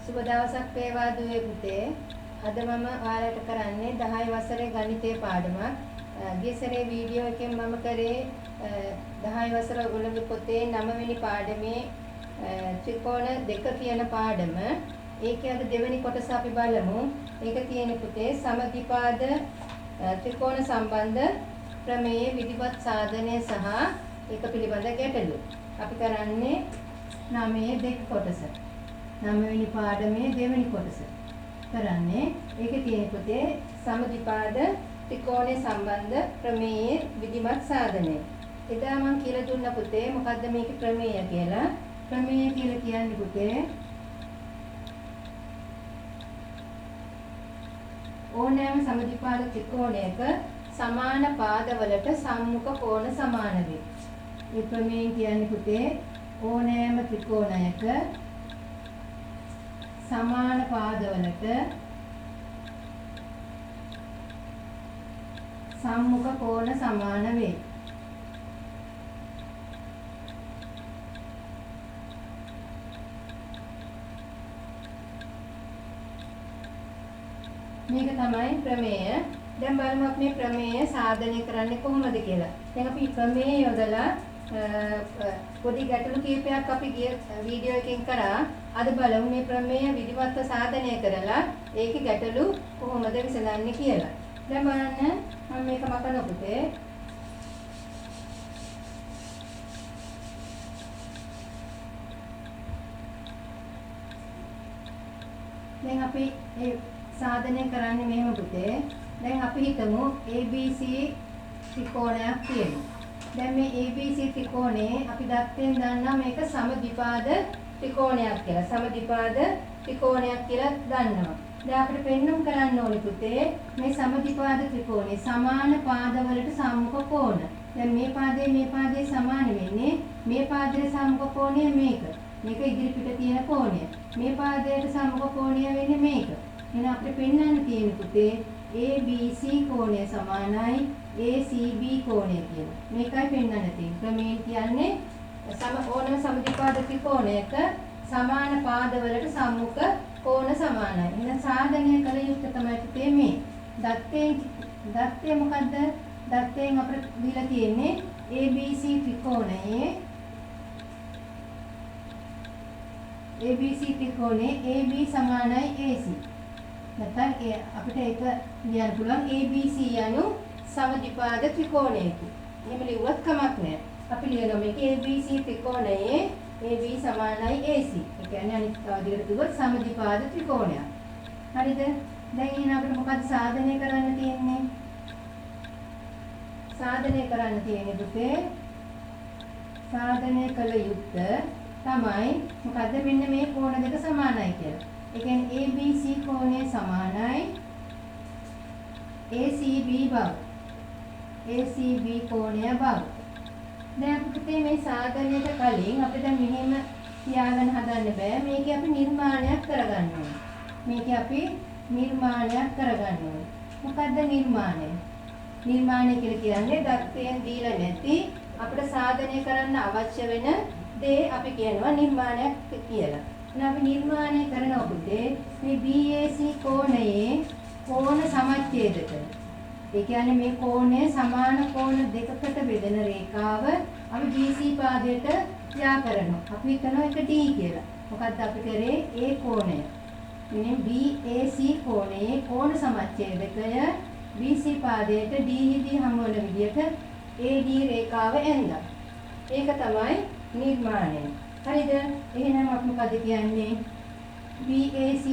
සුබ දවසක් වේවා දුවේ පුතේ. අද මම ඔයාලට කරන්නේ 10 වසරේ ගණිතයේ පාඩමක්. ගිය සැරේ වීඩියෝ එකෙන් මම කරේ 10 වසර උළඟ පොතේ 9 වෙනි පාඩමේ ත්‍රිකෝණ දෙක කියන පාඩම. ඒකේ අද දෙවෙනි කොටස අපි බලමු. ඒක තියෙන්නේ පුතේ සමද්විපාද ත්‍රිකෝණ සම්බන්ධ ප්‍රමේය විධිවත් සාධනය සහ ඒක පිළිබඳ ගැටලු. අපි කරන්නේ 9 දෙක කොටස. 9 වෙනි පාඩමේ දෙවෙනි කොටස කරන්නේ. ඒකේ තියෙන පුතේ සමද්විපාද ත්‍රිකෝණය සම්බන්ධ ප්‍රමේය විධිමත් සාධනය. එදා මම කියලා දුන්න පුතේ මොකද්ද මේකේ ප්‍රමේය කියලා. ප්‍රමේය කියලා කියන්නේ පුතේ ඕනෑම සමද්විපාද ත්‍රිකෝණයක සමාන පාදවලට සම්මුඛ කෝණ සමාන වේ. මේ ප්‍රමේය කියන්නේ පුතේ ඕනෑම ත්‍රිකෝණයක සමාන පාදවලට සම්මුඛ කෝණ සමාන වේ. මේක තමයි ප්‍රමේය. දැන් බලමු අපි මේ ප්‍රමේය සාධනය කරන්නේ කොහොමද කියලා. දැන් අපි ප්‍රමේය යොදලා පොඩි ගැටලු කීපයක් අපි ගිය වීඩියෝ එකකින් කරා. අද බලමු මේ ප්‍රමේය විධිමත්ව සාධනය කරලා ඒකේ ගැටලු කොහොමද විසඳන්නේ කියලා. දැන් බලන්න මම මේක මකන පුතේ. දැන් අපි ඒ සාධනය කරන්නේ මෙහෙම පුතේ. දැන් අපි හිතමු ABC ත්‍රිකෝණයක් තියෙනවා. දැන් මේ ABC ත්‍රිකෝණේ අපි දත්තෙන් දන්නා මේක සමද්විපාද ත්‍රිකෝණයක් කියලා. සමද්විපාද ත්‍රිකෝණයක් කියලා දන්නවා. දැන් අපිට පෙන්වන්න කරන්න ඕනේ පුතේ මේ සමද්විපාද ත්‍රිකෝණේ සමාන පාදවලට සම්මුඛ කෝණ. දැන් මේ පාදයේ සමාන වෙන්නේ මේ පාදයේ සම්මුඛ කෝණය මේක. මේක ඉදිරිපිට තියෙන කෝණය. මේ පාදයට සම්මුඛ කෝණය වෙන්නේ මේක. එහෙනම් අපිට පෙන්වන්න තියෙන පුතේ ABC කෝණය සමානයි ACB කෝණය කියලා. මේකයි පෙන්වන්න තියෙන්නේ. ක්‍රමයෙන් කියන්නේ ඕනම සමද්විපාද ත්‍රිකෝණයක සමාන පාදවලට සම්මුඛ කෝණ සමානයි. එහෙනම් සාධනය කළ යුත්තේ තමයි පුතේ මේ. දත්තේ මොකද්ද? දත්තෙන් අපිට දීලා තියෙන්නේ ABC ත්‍රිකෝණයේ AB සමානයි AC. නැත්නම් අපිට ඒක ලියන්න පුළුවන් ABC යනු සමද්විපාද ත්‍රිකෝණයකි. එහෙම ලියුවත් කමක් නැහැ. අපි ලියනවා මේක ABC ත්‍රිකෝණයේ AB සමානයි AC. ඒ කියන්නේ අනිත් විදිහට දුවොත් සමද්විපාද ත්‍රිකෝණයක්. හරිද? දැන් එහෙනම් අපිට මොකක්ද සාධනය කරන්න තියෙන්නේ? සාධනය කරන්න තියෙන්නේ පුතේ සාධනය කළ යුත්තේ තමයි මොකද්ද මෙන්න මේ කෝණ දෙක සමානයි කියලා. ඒ කියන්නේ ABC කෝණය සමානයි ACB බව. ACB කෝණය බව. දැන් පුතේ මේ සාධනයට කලින් අපිට දැන් මෙහෙම තියාගෙන හදන්න බෑ. මේකේ අපි නිර්මාණයක් කරගන්න ඕනේ. මොකද්ද නිර්මාණය? නිර්මාණය කියලා කියන්නේ දත්තයෙන් දීලා නැති අපිට සාධනය කරන්න අවශ්‍ය වෙන දේ අපි කියනවා නිර්මාණයක් කියලා. එහෙනම් අපි නිර්මාණය කරනවා පුතේ මේ BAC කෝණයේ කෝණ සමච්ඡේදක. ඒ කියන්නේ මේ කෝණය සමාන කෝණ දෙකකට බෙදෙන රේඛාව අපි BC පාදයට යා කරනවා. අපි හිතනවා ඒක D කියලා. මොකද්ද අපි කරේ? A කෝණය. මෙන්න BAC කෝණයේ කෝණ සමච්ඡේදකය BC පාදයට D හිදී හමු වෙන විදිහට AD රේඛාව ඇඳලා. ඒක තමයි නිර්මාණය. හරිද? එහෙනම් අපි මොකද කියන්නේ? BAC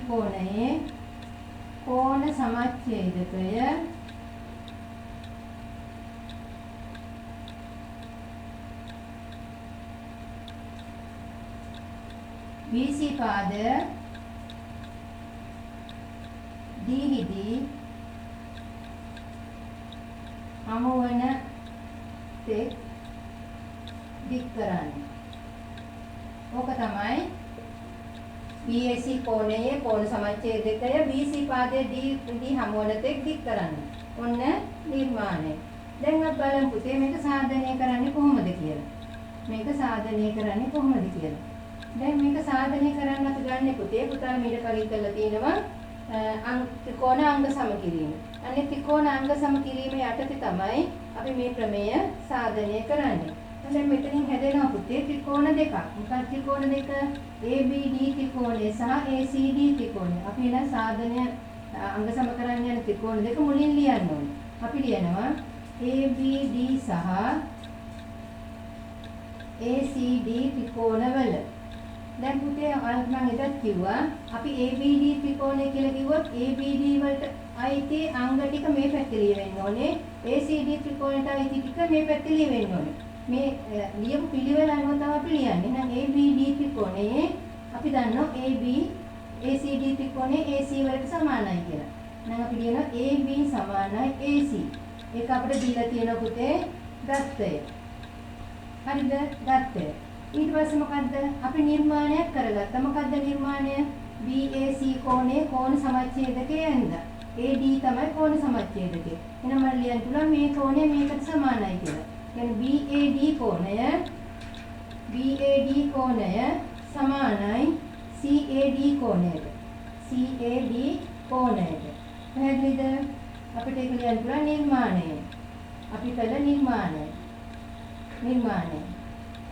කෝණයේ කෝණ සමච්ඡේදකය BC පාද D හිදී හමු වෙන තෙක් දික් කරන්නේ. ඕක තමයි BAC කෝණයේ කෝණ සමච්ඡේදකය BC පාදයේ D හමු වෙන තෙක් දික් කරන්නේ. ඔන්න නිර්මාණය. දැන් අපි බලමු පුතේ මේක සාධනය කරන්නේ කොහොමද කියලා. දැන් මේක සාධනය කරන්න අපි ගන්න පුතේ පුතාලා මීට කලින් කරලා තියෙනවා ත්‍රිකෝණ අංග සම කිරීම. අනේ ත්‍රිකෝණ අංග සම කිරීම යටතේ තමයි අපි මේ ක්‍රමය සාධනය කරන්නේ. දැන් මෙතනින් හැදෙනවා පුතේ ත්‍රිකෝණ දෙකක්. මොකක්ද ත්‍රිකෝණ දෙක? ABD ත්‍රිකෝණය සහ ACD ත්‍රිකෝණය. අපි එන සාධනය අංග සම කරන්න යන ත්‍රිකෝණ දෙක මුලින් ලියන්න ඕනේ. අපි ලියනවා ABD සහ ACD ත්‍රිකෝණවල. දැන් පුතේ මම එදත් කිව්වා අපි ABD ත්‍රිකෝණය කියලා කිව්වොත් ABD වලට අයිති අංග ටික මේ පැත්තේ ලියවෙන්න ඕනේ. ACD ත්‍රිකෝණයට අයිති ටික මේ පැත්තේ ලියවෙන්න ඕනේ. මේ ලියපු පිළිවෙල අනුව තමයි අපි ලියන්නේ. එහෙනම් ABD ත්‍රිකෝණයේ අපි දන්නවා AB ACD ත්‍රිකෝණයේ AC වලට සමානයි කියලා. එහෙනම් අපි ලියනවා AB සමානයි AC. ඒක අපිට දීලා තියෙන පුතේ දත්තය. හරිද? දත්තය. ඊට පස්සේ මොකද්ද? අපි නිර්මාණයක් කරගත්තා. මොකද්ද නිර්මාණය? BAC කෝණයේ කෝණ සමච්ඡේදකයේ ඇඳ. AD තමයි කෝණ සමච්ඡේදකය. එහෙනම් මම ලියන්න පුළුවන් මේ කෝණය මේකට සමානයි කියලා. කියන්නේ BAD කෝණය සමානයි CAD කෝණයට. CAD කෝණයට. පැහැදිලිද? අපිට ඒක ලියන්න පුළුවන් නිර්මාණය. අපි කළ නිර්මාණය.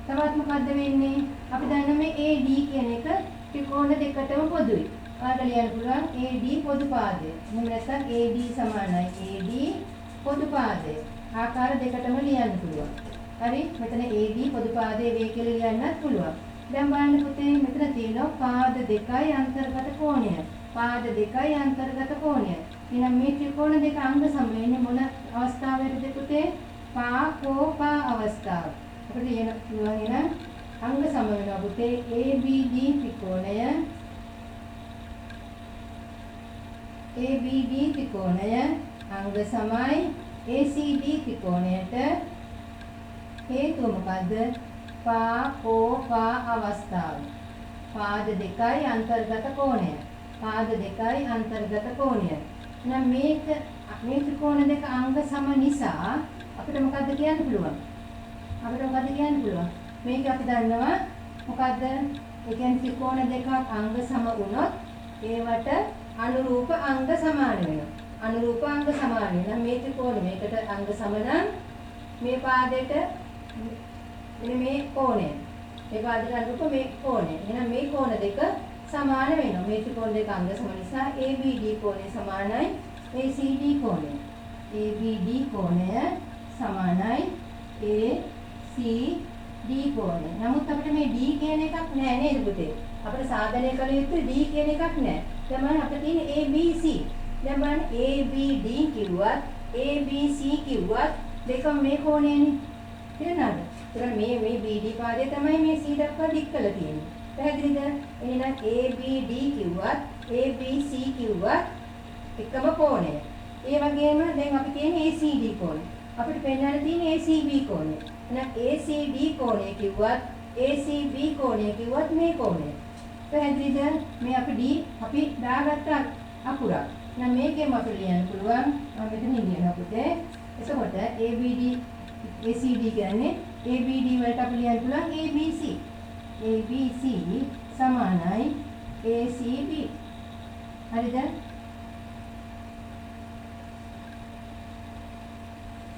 තවත් මොකද්ද වෙන්නේ? අපි දන්න මේ AD කියන එක ත්‍රිකෝණ දෙකටම පොදුයි. ඔයාලට ලියන්න පුළුවන් AD පොදු පාදය. එහෙම නැත්නම් AD සමානයි AD පොදු පාදය. ආකාර දෙකටම ලියන්න පුළුවන්. හරි? මෙතන AD පොදු පාදයේ වේ කියලා ලියන්නත් පුළුවන්. දැන් බලන්න පුතේ මෙතන තියෙනවා පාද දෙකයි අන්තර්ගත කෝණය. පාද දෙකයි අන්තර්ගත කෝණය. එහෙනම් මේ ත්‍රිකෝණ දෙක අංග සම වෙන්නේ මොන අවස්ථාවේද පුතේ? පා කෝ පා අවස්ථාව. අපිට ලියන්න පුළුවන් එන අංග සම වෙනවා පුතේ ABD ත්‍රිකෝණය අංග සමයි ACD ත්‍රිකෝණයට හේතුව මොකද්ද? පා කෝ පා අවස්ථාව. පාද දෙකයි අන්තර්ගත කෝණය. එහෙනම් මේ ත්‍රිකෝණ දෙක අංග සම නිසා අපිට මොකද්ද කියන්න පුළුවන්? මේක අපි දන්නවා මොකද්ද? ඒ කියන්නේ ත්‍රිකෝණ දෙකක් අංග සම වුණොත් ඒවට අනුරූප අංග සමාන වෙනවා. මේ ත්‍රිකෝණ මේකට අංග සම නම් මේ පාදයට මේ කෝණය. මේ පාදයට අනුරූප මේ කෝණය. එහෙනම් මේ කෝණ දෙක සමාන වෙනවා. මේ ත්‍රිකෝණ දෙක අංග සම නිසා ABD කෝණය සමානයි ACD කෝණය. ABD කෝණය සමානයි ACD කෝණය. නමුත් අපිට මේ D කියන එකක් නැහැ නේද පුතේ? අපිට සාධනය කළ යුත්තේ D කියන එකක් නැහැ. දැන් අපිට තියෙන්නේ ABC. දැන් බලන්න ABD කිව්වත් ABC කිව්වත් දෙකම මේ කෝණයනේ. තේරුණාද? ඒතර මේ BD පාදය තමයි මේ C දක්වා දික් කරලා තියෙන්නේ. පැහැදිලිද? එහෙනම් ABD කිව්වත් ABC කිව්වත් එකම කෝණය. ඒ වගේම දැන් අපි කියන්නේ ACD කෝණය. අපිට පෙන්වන්න තියෙන්නේ ACB කෝණය. එහෙනම් ACD කෝණය කිව්වත් ACB කෝණය කිව්වත් මේ කෝණය. පැහැදිලිද? මේ අපි දාගත්ත අකුරක්. එහෙනම් මේකෙන් අපිට ලියන්න පුළුවන් මෙතන ලියනවා පුතේ. එතකොට ABD ACD කියන්නේ ABD වලට අපි ලියන්න පුළුවන් ABC. ABC සමානයි ACB. හරිද?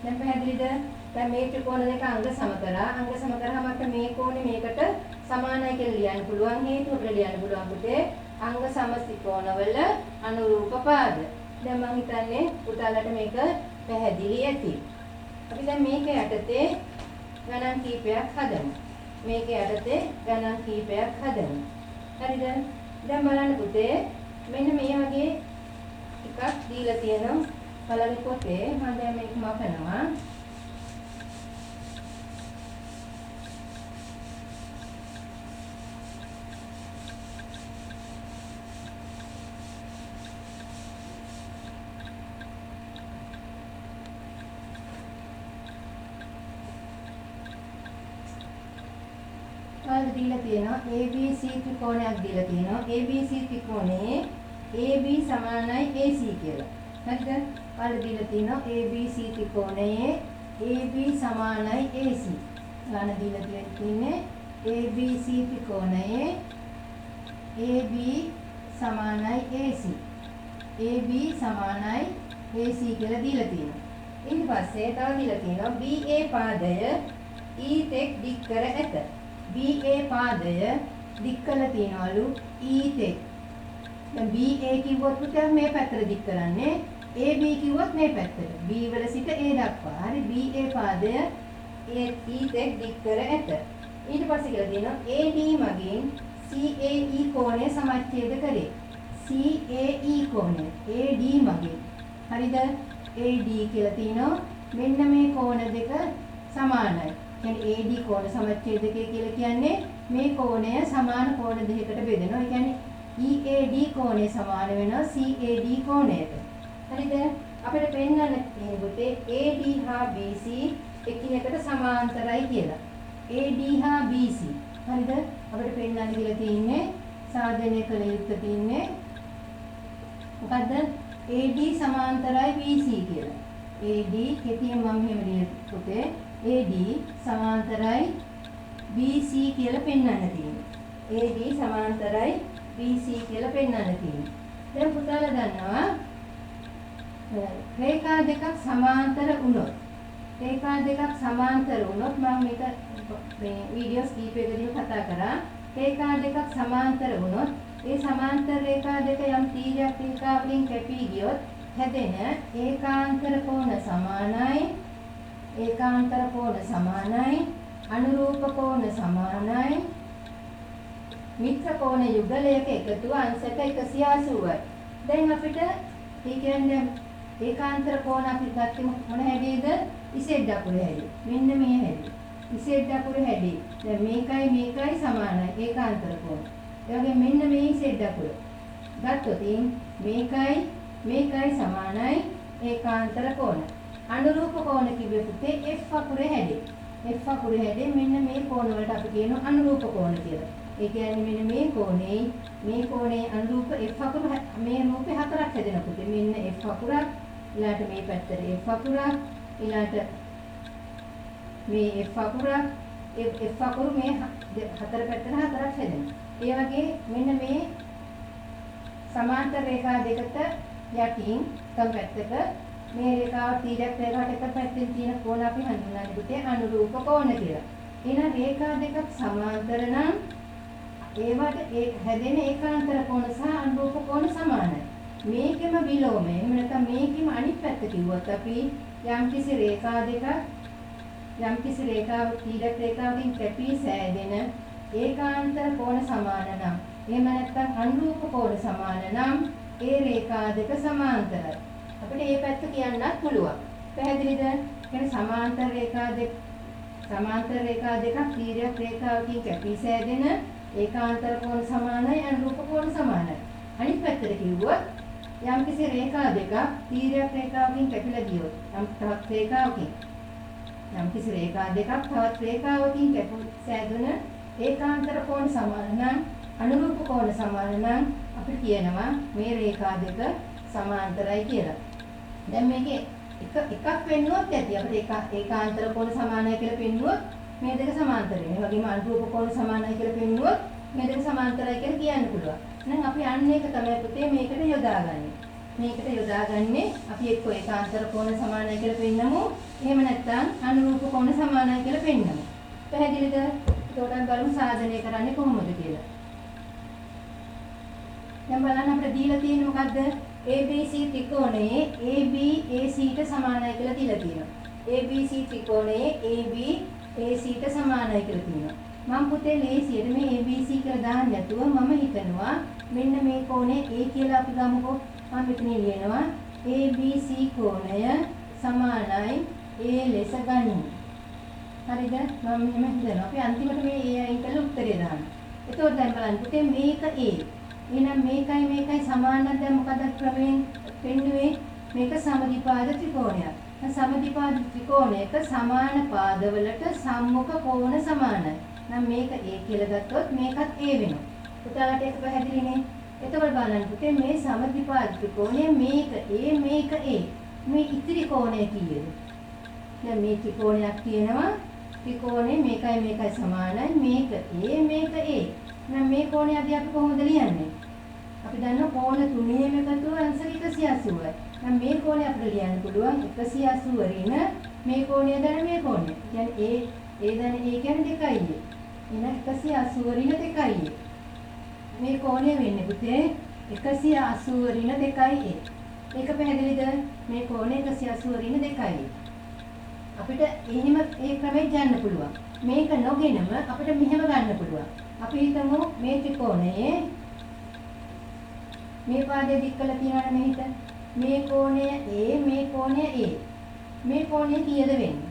දැන් පැහැදිලිද? දැන් මේ ත්‍රිකෝණ දෙක අංග සම කරා. අංග සම කරාම අපිට මේ කෝණය මේකට සමානයි කියලා ලියන්න පුළුවන්. හේතුව අපිට ලියන්න පුළුවන් පුතේ අංග සම ත්‍රිකෝණවල අනුරූප පාද. දැන් මම හිතන්නේ පුතාලට මේක පැහැදිලි ඇති. අපි දැන් මේක යටතේ ගණන් කීපයක් හදමු. හරිද? දැන් බලන්න පුතේ මෙන්න මේ වගේ ටිකක් දීලා තියෙනවා. බලන්න පොතේ මම දැන් මේක මපනවා. දීලා තියෙනවා ABC ත්‍රිකෝණයක් දීලා තියෙනවා. ABC ත්‍රිකෝණයේ AB සමානයි AC කියලා. හරිද? දීලා තියෙනවා ABC ත්‍රිකෝණයේ AB සමානයි AC. ගාන දීලා තියෙන්නේ ABC ත්‍රිකෝණයේ AB සමානයි AC. AB සමානයි AC කියලා දීලා තියෙනවා. ඊට පස්සේ තව දීලා තියෙනවා BA පාදය E තෙක් දික් කර ඇත. BA පාදය දික් කරලා තියනවලු E තෙක්. දැන් BA කිව්වොත් පුතේ මේ පැත්තට දික් කරන්නේ. AB කිව්වොත් මේ පැත්තට. B වල සිට A දක්වා. හරි BA පාදය E තෙක් දික් කර ඇත. ඊට පස්සේ කියලා තියෙනවා AD මගින් CAE කෝණය සමච්ඡේද කරේ. CAE කෝණය AD මගින්. හරිද? AD කියලා තියෙනවා මෙන්න මේ කෝණ දෙක සමානයි. කියන්නේ AD කෝණ සමච්ඡේදකය කියලා කියන්නේ මේ කෝණය සමාන කෝණ දෙකකට බෙදෙනවා. ඒ කියන්නේ EAD කෝණය සමාන වෙනවා CAD කෝණයට. හරිද? අපිට පෙන්වන්න තියෙන පුතේ AD හා BC එකිනෙකට සමාන්තරයි කියලා. AD හා BC. හරිද? අපිට පෙන්වන්න කියලා තියෙන්නේ සාධනය කළ යුත්තේ තියෙන්නේ මොකද්ද? AD සමාන්තරයි BC කියලා. AD කෙටියෙන් මම මෙහෙම ලියන පුතේ AD සමාන්තරයි BC කියලා පෙන්වන්න තියෙනවා. AD සමාන්තරයි BC කියලා පෙන්වන්න තියෙනවා. දැන් පුතාලා දන්නවා රේඛා දෙකක් සමාන්තර වුණොත් මම මේක මේ වීඩියෝස් කීපයකදී කතා කරා. රේඛා දෙකක් සමාන්තර වුණොත් ඒ සමාන්තර රේඛා දෙක යම් තීරයක් රේඛාවලින් කැපී ගියොත් හැදෙන ඒකාන්තර කෝණ සමානයි අනුරූප කෝණ සමානයි මිත්‍ර කෝණ යුගලයක එකතුව අංශක 180යි. දැන් අපිට ඒ කියන්නේ ඒකාන්තර කෝණ අපි ගත්තේ මොන හැඩයේද? ඉසෙඩ් අකුරේ හැඩය. මෙන්න මේ හැඩය. ඉසෙඩ් අකුරේ හැඩය. දැන් මේකයි සමානයි ඒකාන්තර කෝණ. ඒ වගේ මෙන්න මේ ඉසෙඩ් අකුර. ගත්තොත් මේකයි සමානයි ඒකාන්තර කෝණ. අනුරූප කෝණ කිව්වේ පුතේ F අකුරේ හැඩය. F අකුරේ හැඩය මෙන්න මේ කෝණ වලට අපි කියනවා අනුරූප කෝණ කියලා. ඒ කියන්නේ මෙන්න මේ කෝණේ අනුරූප F අකුර මේ රූපේ හතරක් හැදෙනවා පුතේ. මෙන්න F අකුරක්, ඊළාට මේ පැත්තට F අකුරක්, ඊළාට මේ F අකුරක්, F අකුරු මේ හතර පැත්තට හතරක් හැදෙනවා. ඒ වගේ මෙන්න මේ සමාන්තර රේඛා දෙකට යටින් තම පැත්තක මේ රේඛාව තීරයක් රේඛාවට එක පැත්තෙන් තියෙන කෝණ අපි හඳුන්වන්නේ පුතේ අනුරූප කෝණ කියලා. එහෙනම් රේඛා දෙකක් සමාන්තර නම් ඒවට හැදෙන ඒකාන්තර කෝණ සහ අනුරූප කෝණ සමානයි. මේකෙම විලෝමය. එහෙම නැත්නම් මේකෙම අනිත් පැත්ත කිව්වොත් අපි යම්කිසි රේඛාව තීරක රේඛාවකින් කැපී සෑදෙන ඒකාන්තර කෝණ සමාන නම් එහෙම නැත්නම් අනුරූප කෝණ සමාන නම් ඒ රේඛා දෙක සමාන්තරයි. අපිට මේ පැත්ත කියන්නත් පුළුවන්. පැහැදිලිද? කියන්නේ සමාන්තර රේඛා දෙකක් තීරක රේඛාවකින් කැපී සෑදෙන ඒකාන්තර කෝණ සමානයි අනුරූප කෝණ සමානයි. අනිත් පැත්තට කිව්වොත් යම්කිසි රේඛා දෙකක් තීරක රේඛාවකින් කැපිලා ගියොත් තවත් රේඛාවකින් කැපී සෑදුන ඒකාන්තර කෝණ සමාන නම් අනුරූප කෝණ සමාන නම් අපි කියනවා මේ රේඛා දෙක සමාන්තරයි කියලා. දැන් මේකේ එකක් වෙන්නවත් ඇති. අපිට ඒකාන්තර කෝණ සමානයි කියලා පෙන්නුවොත් මේ දෙක සමාන්තරයි. ඒ වගේම අනුරූප කෝණ සමානයි කියලා පෙන්නුවොත් මේ දෙක සමාන්තරයි කියලා කියන්න පුළුවන්. එහෙනම් අපි අන්න ඒක තමයි පුතේ මේකට යොදාගන්නේ. අපි එක්ක ඒකාන්තර කෝණ සමානයි කියලා පෙන්නමු. එහෙම නැත්නම් අනුරූප කෝණ සමානයි කියලා පෙන්නමු. පැහැදිලිද? ඒකට බලමු සාධනය කරන්නේ කොහොමද කියලා. දැන් බලන්න අපිට දීලා තියෙන්නේ මොකද්ද? ABC ත්‍රිකෝණයේ AB AC ට සමානයි කියලා දීලා තියෙනවා. ABC ත්‍රිකෝණයේ AB AC ට සමානයි කියලා තියෙනවා. මම පුතේ ලේසියට මේ ABC කියලා දාන්න නැතුව මම හිතනවා මෙන්න මේ කෝණය A කියලා අපි ගමුකෝ. මම මෙතන ලියනවා ABC කෝණය සමානයි A ලෙස ගනිමු. හරිද? මම මෙහෙම හිතනවා. අපි අන්තිමට මේ A අයින් කරලා උත්තරේ දාන්න. එතකොට දැන් බලන්න පුතේ මේක A. එහෙනම් මේකයි සමාන නම් දැන් මොකද ක්‍රමයෙන් පෙන්නුවේ? මේක සමදිපාද ත්‍රිකෝණයක්. සමදිපාද ත්‍රිකෝණයක සමාන පාදවලට සම්මුඛ කෝණ සමානයි. නම් මේක A කියලා ගත්තොත් මේකත් A වෙනවා. පුතාලට ඒක පැහැදිලිනේ? එතකොට බලන්න පුතේ මේ සමදිපාද ත්‍රිකෝණය මේක A මේක A. මේ ඉතිරි කෝණය කීයද? දැන් මේ ත්‍රිකෝණයක් තියෙනවා. ත්‍රිකෝණේ මේකයි සමානයි මේක A මේක A. එහෙනම් මේ කෝණය අපි කොහොමද ලියන්නේ? අපි දන්නවා කෝණ තුනේම එකතුව අංශක 180යි. එහෙනම් මේ කෝණය අපිට ලියන්න පුළුවන් 180 ඍණ මේ කෝණය දැන මේ කෝණය. කියන්නේ A දැන A කියන්නේ 2යි. එහෙනම් 180 ඍණ 2යි. මේ කෝණය වෙන්නේ පුතේ 180 ඍණ 2යි. ඒක පැහැදිලිද? මේ කෝණය 180 ඍණ 2යි. අපිට එහෙම ඒ ක්‍රමෙත් යන්න පුළුවන්. මේක නොගෙනම අපිට මෙහෙම ගන්න පුළුවන්. අපි හිතමු මේ ත්‍රිකෝණයේ මේ පාදයේ දික් කළා තියනවනේ මේ හිත. මේ කෝණය A මේ කෝණය A. මේ කෝණය කීයද වෙන්නේ?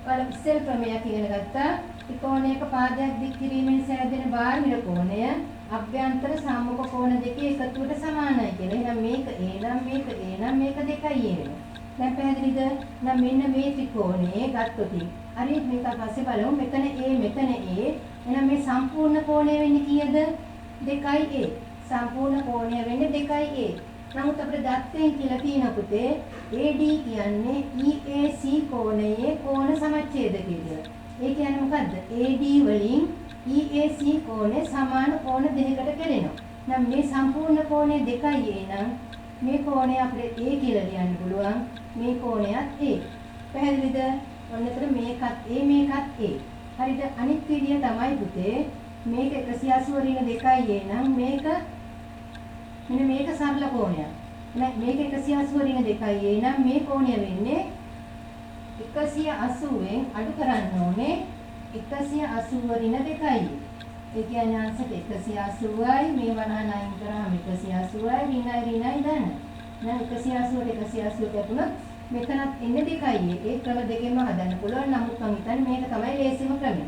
ඔයාලා ඉස්සෙල් ක්‍රමයක් ඉගෙන ගත්තා. ත්‍රිකෝණයක පාදයක් දික් කිරීමෙන් සෑදෙන බාහිර කෝණය අභ්‍යන්තර සම්මුඛ කෝණ දෙකේ එකතුවට සමානයි කියලා. එහෙනම් මේක A නම් මේක A නම් මේක 2යි වෙනවා. දැන් පැහැදිලිද? නම් මෙන්න මේ ත්‍රිකෝණයේ ගත්තොත් හරි මේක පස්සේ බලමු. මෙතන A මෙතන A. එහෙනම් මේ සම්පූර්ණ කෝණය වෙන්නේ කීයද? 2A. සම්පූර්ණ කෝණය වෙන්නේ 2A. නමුත් අපිට දත්තෙන් කියලා තියෙන පුතේ AD කියන්නේ EAC කෝණයේ කෝණ සමච්ඡේදකය කියලා. ඒ කියන්නේ මොකද්ද? AD වලින් EAC කෝණය සමාන කෝණ දෙකකට කැඩෙනවා. නම් මේ සම්පූර්ණ කෝණය 2A නම් මේ කෝණය අපිට A කියලා ලියන්න පුළුවන්. මේ කෝණයත් A. පැහැදිලිද? ඔන්නතර මේකත් A මේකත් A. හරිද? අනිත් විදිය තමයි පුතේ මේක 180 ඍණ 2A නම් මේක මෙන්න මේක සරල කෝණයක්. එහෙනම් මේක 180 ඍණ 2A නම් මේ කෝණය වෙන්නේ 180ෙන් අඩු කරන්න ඕනේ 180 ඍණ 2A. ඒ කියන්නේ අංශක 180යි මේ වරහන් අයින් කරාම 180යි ඍණයි දාන්න. නෑ 180ට 180 කැපුණොත් මෙතනත් එන්නේ 2යි. ඒ ක්‍රම දෙකෙන්ම හදන්න පුළුවන්. නමුත් මම හිතන්නේ මේක තමයි ලේසිම ක්‍රමය.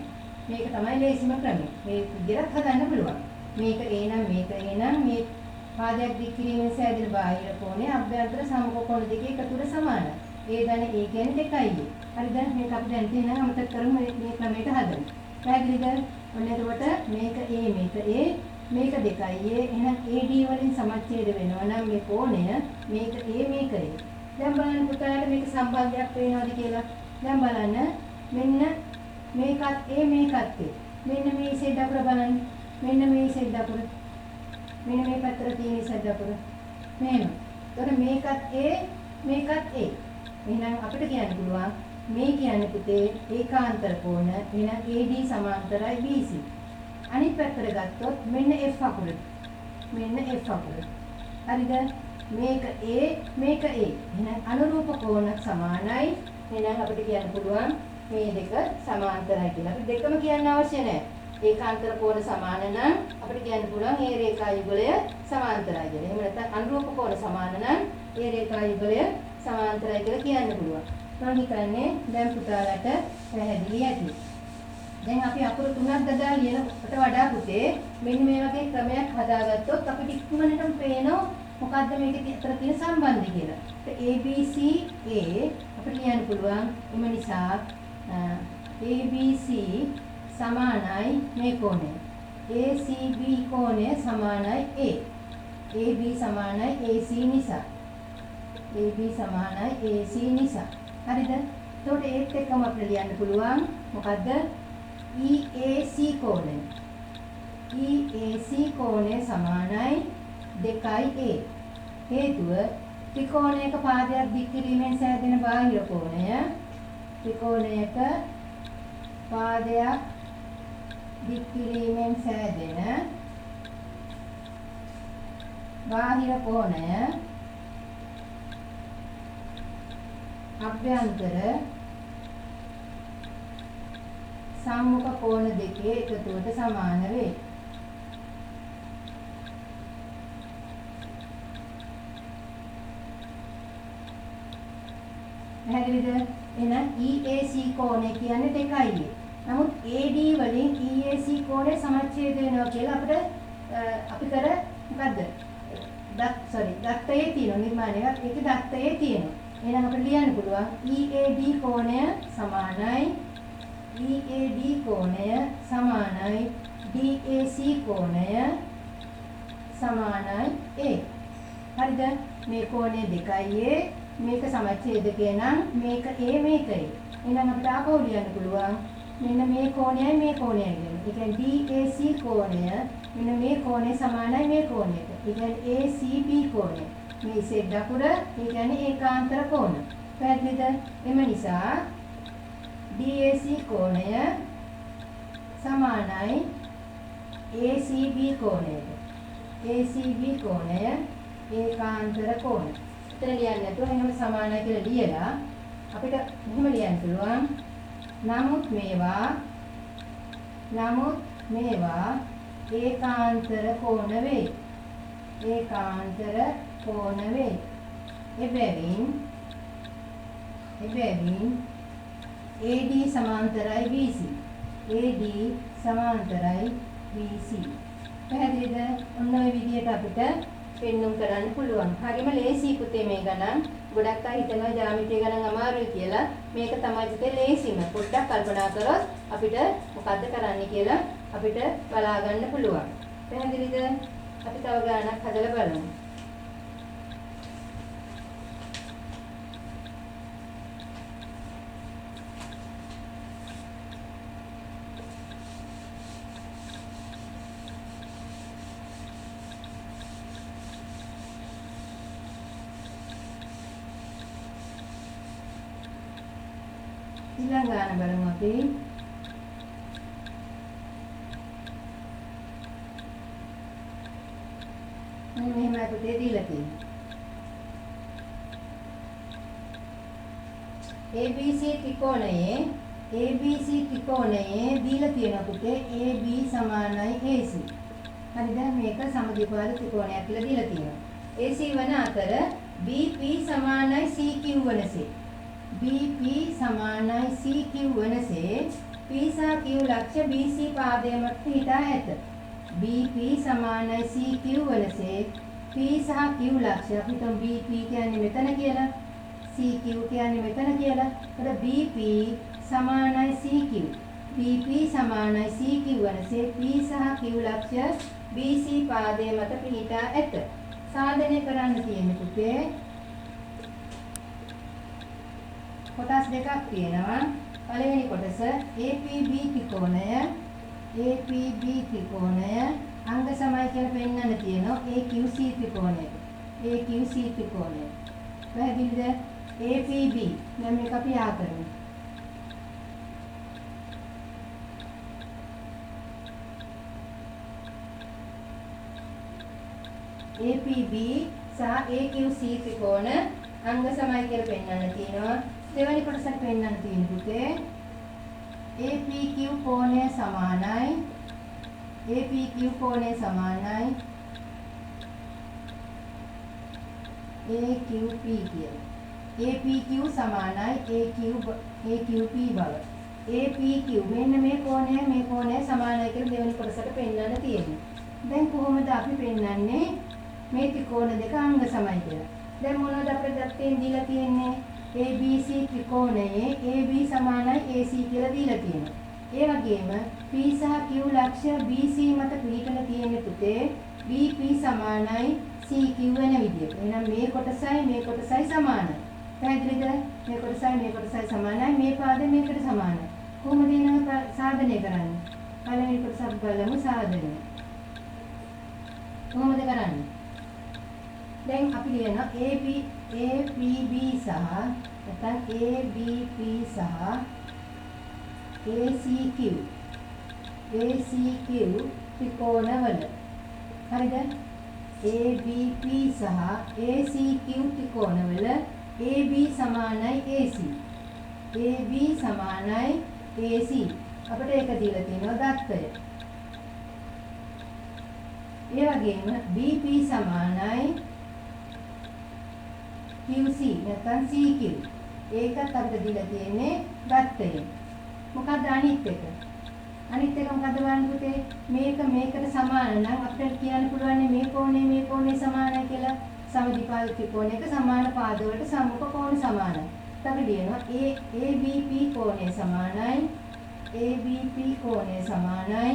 මේක තමයි ලේසිම ක්‍රමය. මේ විදිහට හදන්න පුළුවන්. මේක A නම් මේක A නම් මේ පාදයක් දික් කිරීමෙන් සෑදෙන බාහිර කෝණය අභ්‍යන්තර සම්මුඛ කෝණ දෙකේ එකතුවට සමානයි. A දැන A කියන්නේ 2යි. හරිද? මේක අපි දැන් තියෙනවා අමතක කරමු මේ ක්‍රමයට හදන්න. පැහැදිලිද? ඔන්න එතකොට මේක A මේක A මේක 2යි. එහෙනම් AD වලින් සමච්ඡේද වෙනවා නම් මේ කෝණය මේක A මේක A. දැන් බලන්න පුතාට මේක සම්බන්ධයක් වෙනවද කියලා. දැන් බලන්න මෙන්න මේකත් A මේකත් A. මෙන්න මේ ඉසෙඩ් අකුර බලන්න. මෙන්න මේ ඉසෙඩ් අකුර. මෙන්න මේ පැත්තට තියෙන ඉසෙඩ් අකුර. මෙහෙම. එතකොට මේකත් A මේකත් A. එහෙනම් අපිට කියන්න පුළුවන් මේ කියන්නේ පුතේ ඒකාන්තර කෝණ. එහෙනම් AD සමාන්තරයි BC. අනිත් පැත්තට ගත්තොත් මෙන්න F අකුර. මෙන්න F අකුර. හරිද? මේක A මේක A. එහෙනම් අනුරූප කෝණ සමානයි. එහෙනම් අපිට කියන්න පුළුවන් මේ දෙක සමාන්තරයි කියලා. අපි දෙකම කියන්න අවශ්‍ය නැහැ. ඒකාන්තර කෝණ සමාන නම් අපිට කියන්න පුළුවන් ඒ රේඛා යුගලය සමාන්තරයි කියලා. එහෙම නැත්නම් අනුරූප කෝණ සමාන නම් ඒ රේඛා යුගලය සමාන්තරයි කියලා කියන්න පුළුවන්. මම හිතන්නේ දැන් පුතාලට පැහැදිලි ඇති. දැන් අපි අකුරු තුනක් දදා ලියනකට වඩා පුතේ මෙන්න මේ වගේ ක්‍රමයක් හදාගත්තොත් අපිට ඉක්මනටම පේනවා මොකද්ද මේකේ අතර තියෙන සම්බන්ධය කියලා. ABC A අපිට කියන්න පුළුවන් එම නිසා ABC සමානයි මේ කෝණය. ACB කෝණය සමානයි A. AB සමානයි AC නිසා. AB සමානයි AC නිසා. හරිද? එතකොට ඒත් එක්කම අපිට ලියන්න පුළුවන් මොකද්ද? EAC කෝණය. EAC කෝණය සමානයි 2A. හේතුව ත්‍රිකෝණයක පාදයක් දික් කිරීමෙන් සෑදෙන බාහිර කෝණය ත්‍රිකෝණයක පාදයක් දික් කිරීමෙන් සෑදෙන බාහිර කෝණය අභ්‍යන්තර සම්මුඛ කෝණ දෙකේ එකතුවට සමාන වේ. පැහැදිලිද? එහෙනම් EAC කෝණය කියන්නේ 2යි. නමුත් AD වලින් EAC කෝණය සමච්ඡේද වෙනවා කියලා අපිට අපි කර මොකද්ද? දත්තයේ තියෙන නිර්මාණයක් ඒකේ දත්තයේ තියෙනවා. එහෙනම් අපිට ලියන්න පුළුවන් EAD කෝණය සමානයි EAD කෝණය සමානයි DAC කෝණය සමානයි A. හරිද? මේ කෝණය 2යි මේක සමච්ඡේදකය නම් මේක A මේක A. එහෙනම් අපිට ආපහු ලියන්න පුළුවන්. මෙන්න මේ කෝණයයි මේ කෝණයයි කියන්නේ. ඒ කියන්නේ DAC කෝණය මෙන්න මේ කෝණය සමානයි මේ කෝණයට. ඒ කියන්නේ ACB කෝණය. මේ Z අකුර ඒ කියන්නේ ඒකාන්තර කෝණ. පැහැදිලිද? එම නිසා DAC කෝණය සමානයි ACB කෝණයට. ACB කෝණය ඒකාන්තර කෝණ. එතන ලියන්න නැතුව එහෙම සමානයි කියලා ලියලා අපිට මෙහෙම ලියන්න පුළුවන්. නමුත් මේවා ඒකාන්තර කෝණ වේ. ඒකාන්තර කෝණ වේ. එබැවින් AD සමාන්තරයි BC. AD සමාන්තරයි BC. පැහැදිලිද? ඔන්න ඔය විදිහට අපිට පෙන්눔 කරන්න පුළුවන්. හරිම ලේසි පුතේ මේ ගණන්. ගොඩක් අය හිතනවා ජ්‍යාමිතිය ගණන් අමාරුයි කියලා. මේක තමයි පුතේ ලේසිම. පොඩ්ඩක් කල්පනා කරොත් අපිට මොකද්ද කරන්න කියලා අපිට බලා ගන්න පුළුවන්. පැහැදිලිද? අපි තව ගණනක් හදලා බලමු. ඊළඟ ගාන බලමු අපි. මෙහෙම පුතේ දීලා තියෙනවා. ABC ත්‍රිකෝණයේ දීලා තියෙනවා පුතේ AB සමානයි AC. හරිද? මේක සමද්විපාද ත්‍රිකෝණයක් කියලා දීලා තියෙනවා. AC වන අතර BP සමානයි CQ වනසේ. BP සමානයි CQ වනසේ P සහ Q ලක්ෂ BC පාදයකට පිහිටා ඇත. BP සමානයි CQ වනසේ P සහ Q ලක්ෂ අපි හිතමු BP කියන්නේ මෙතන කියලා. CQ කියන්නේ මෙතන කියලා. එතකොට BP සමානයි CQ. BP සමානයි CQ වනසේ P සහ Q ලක්ෂ BC පාදය මත පිහිටා ඇත. සාධනය කරන්න තියෙන්නේ පුතේ කොටස් දෙකක් තියෙනවා. පළවෙනි කොටස APB ත්‍රිකෝණය අංග සමයි කියලා පෙන්වන්න තියෙනවා AQC ත්‍රිකෝණයට. AQC ත්‍රිකෝණය. පැහැදිලිද? APB දැන් මේක අපි ආ කරමු. APB සහ AQC ත්‍රිකෝණ අංග සමයි කියලා පෙන්වන්න තියෙනවා. දෙවෙනි කොටසට පෙන්වන්න තියෙන පුතේ APQ කෝණය සමානයි AQP කියලා. APQ සමානයි AQP බව. APQ මෙන්න මේ කෝණය සමානයි කියලා දෙවෙනි කොටසට පෙන්වන්න තියෙනවා. දැන් කොහොමද අපි පෙන්වන්නේ මේ ත්‍රිකෝණ දෙක අංග සමයි කියලා? දැන් මොනවද අපිට දත්තෙන් දීලා තියෙන්නේ? ABC ත්‍රිකෝණයේ AB සමානයි AC කියලා දීලා තියෙනවා. ඒ වගේම P සහ Q ලක්ෂ BC මත පිහිටලා තියෙන පුතේ BP සමානයි CQ වෙන විදිහට. එහෙනම් මේ කොටසයි සමානයි. පැහැදිලිද? මේ කොටසයි සමානයි. මේ පාදේ මේකට සමානයි. කොහොමද එන සාධනය කරන්නේ? පළවෙනි කොටස අපි බලමු සාධනය. කොහොමද කරන්නේ? දැන් අපි ලියන APB සහ නැත්නම් ABP සහ ACQ ත්‍රිකෝණවල හරිද? ABP සහ ACQ ත්‍රිකෝණවල AB සමානයි AC. AB සමානයි AC. අපිට ඒක දීලා තියෙනවා දත්තය. ඒ වගේම BP සමානයි QC නැත්නම් CQ. ඒකත් අපිට දීලා තියෙන්නේ දත්තයෙන්. මොකක්ද අනිත් එක? අනිත් එක මොකද බලන්න පුතේ? මේකට සමාන නම් අපිට කියන්න පුළුවන් මේ කෝණය සමානයි කියලා. සමද්විපාද ත්‍රිකෝණයක සමාන පාද වලට සම්මුඛ කෝණ සමානයි. අපි ලියනවා ABP කෝණය සමානයි ABP කෝණය සමානයි